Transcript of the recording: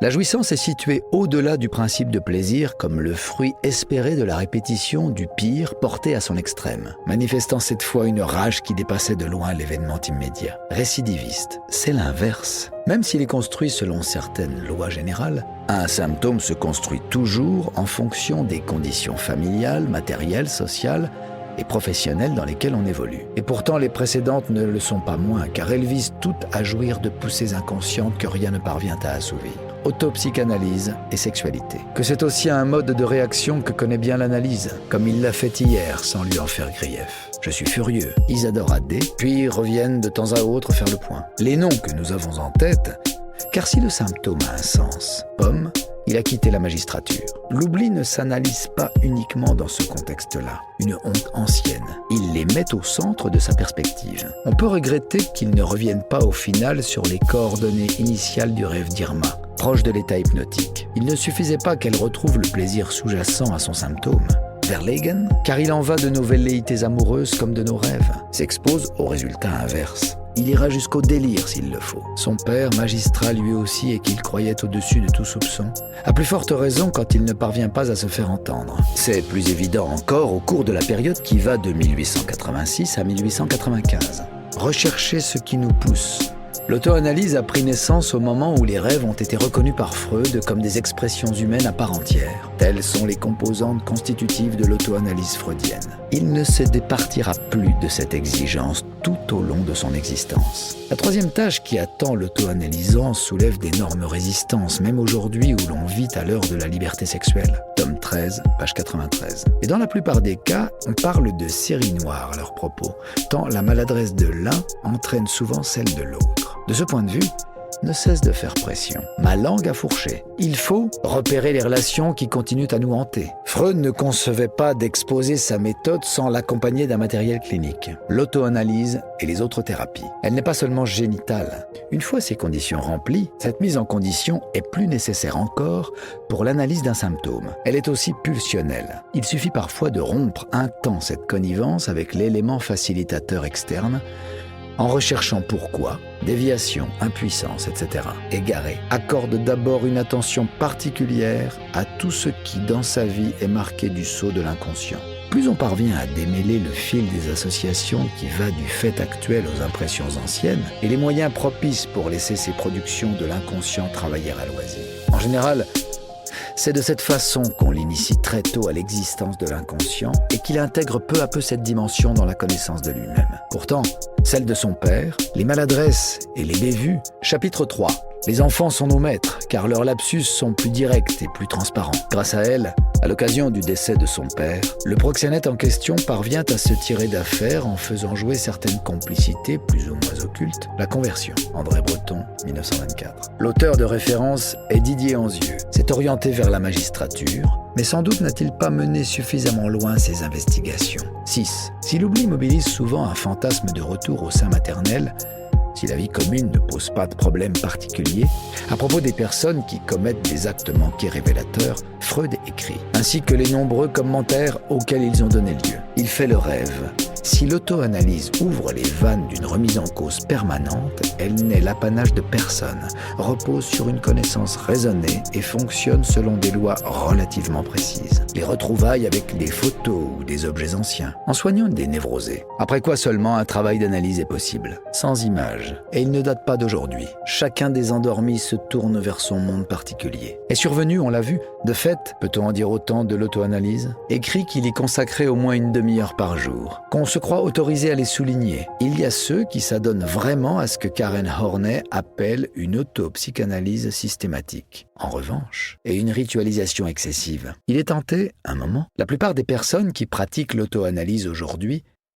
La jouissance est située au-delà du principe de plaisir comme le fruit espéré de la répétition du pire porté à son extrême, manifestant cette fois une rage qui dépassait de loin l'événement immédiat. Récidiviste, c'est l'inverse. Même s'il est construit selon certaines lois générales, un symptôme se construit toujours en fonction des conditions familiales, matérielles, sociales et professionnelles dans lesquelles on évolue. Et pourtant, les précédentes ne le sont pas moins, car elles visent toutes à jouir de poussées inconscientes que rien ne parvient à assouvir. Autopsychanalyse et sexualité. Que c'est aussi un mode de réaction que connaît bien l'analyse, comme il l'a fait hier sans lui en faire grief. Je suis furieux, Isadora D, puis reviennent de temps à autre faire le point. Les noms que nous avons en tête, car si le symptôme a un sens, Pomme, il a quitté la magistrature. L'oubli ne s'analyse pas uniquement dans ce contexte-là, une honte ancienne. Il les met au centre de sa perspective. On peut regretter qu'ils ne reviennent pas au final sur les coordonnées initiales du rêve d'Irma, proche de l'état hypnotique. Il ne suffisait pas qu'elle retrouve le plaisir sous-jacent à son symptôme. Verlegen, car il en va de nos velléités amoureuses comme de nos rêves, s'expose au résultat inverse. Il ira jusqu'au délire s'il le faut. Son père, magistrat lui aussi et qu'il croyait au-dessus de tout soupçon, à plus forte raison quand il ne parvient pas à se faire entendre. C'est plus évident encore au cours de la période qui va de 1886 à 1895. Recherchez ce qui nous pousse. L'auto-analyse a pris naissance au moment où les rêves ont été reconnus par Freud comme des expressions humaines à part entière. Telles sont les composantes constitutives de l'auto-analyse freudienne. Il ne se départira plus de cette exigence tout au long de son existence. La troisième tâche qui attend l'auto-analysant soulève d'énormes résistances, même aujourd'hui où l'on vit à l'heure de la liberté sexuelle. Tome 13, page 93. Et dans la plupart des cas, on parle de série noire à leur propos, tant la maladresse de l'un entraîne souvent celle de l'autre. De ce point de vue, ne cesse de faire pression. Ma langue a fourché. Il faut repérer les relations qui continuent à nous hanter. Freud ne concevait pas d'exposer sa méthode sans l'accompagner d'un matériel clinique. L'auto-analyse et les autres thérapies. Elle n'est pas seulement génitale. Une fois ces conditions remplies, cette mise en condition est plus nécessaire encore pour l'analyse d'un symptôme. Elle est aussi pulsionnelle. Il suffit parfois de rompre un temps cette connivence avec l'élément facilitateur externe en recherchant pourquoi, déviation, impuissance, etc. Égaré, accorde d'abord une attention particulière à tout ce qui dans sa vie est marqué du sceau de l'inconscient. Plus on parvient à démêler le fil des associations qui va du fait actuel aux impressions anciennes et les moyens propices pour laisser ces productions de l'inconscient travailler à loisir. En général, c'est de cette façon qu'on l'initie très tôt à l'existence de l'inconscient et qu'il intègre peu à peu cette dimension dans la connaissance de lui-même. Pourtant, celle de son père, les maladresses et les bévues, chapitre 3. Les enfants sont nos maîtres, car leurs lapsus sont plus directs et plus transparents. Grâce à elle, à l'occasion du décès de son père, le proxénète en question parvient à se tirer d'affaire en faisant jouer certaines complicités plus ou moins occultes. La conversion, André Breton, 1924. L'auteur de référence est Didier Anzieux. S'est orienté vers la magistrature, mais sans doute n'a-t-il pas mené suffisamment loin ses investigations. 6. Si l'oubli mobilise souvent un fantasme de retour au sein maternel, si la vie commune ne pose pas de problème particulier, à propos des personnes qui commettent des actes manqués révélateurs, Freud écrit, ainsi que les nombreux commentaires auxquels ils ont donné lieu. Il fait le rêve. Si l'auto-analyse ouvre les vannes d'une remise en cause permanente, elle n'est l'apanage de personne, repose sur une connaissance raisonnée et fonctionne selon des lois relativement précises. Les retrouvailles avec des photos ou des objets anciens, en soignant des névrosés. Après quoi seulement un travail d'analyse est possible, sans image, et il ne date pas d'aujourd'hui. Chacun des endormis se tourne vers son monde particulier. Est survenu, on l'a vu, de fait, peut-on en dire autant de l'auto-analyse? Écrit qu'il y consacrait au moins une demi-heure par jour, qu'on se croit autorisé à les souligner. Il y a ceux qui s'adonnent vraiment à ce que Karen Horney appelle une autopsychanalyse systématique. En revanche, et une ritualisation excessive. Il est tenté, un moment, la plupart des personnes qui pratiquent l'auto-analyse aujourd'hui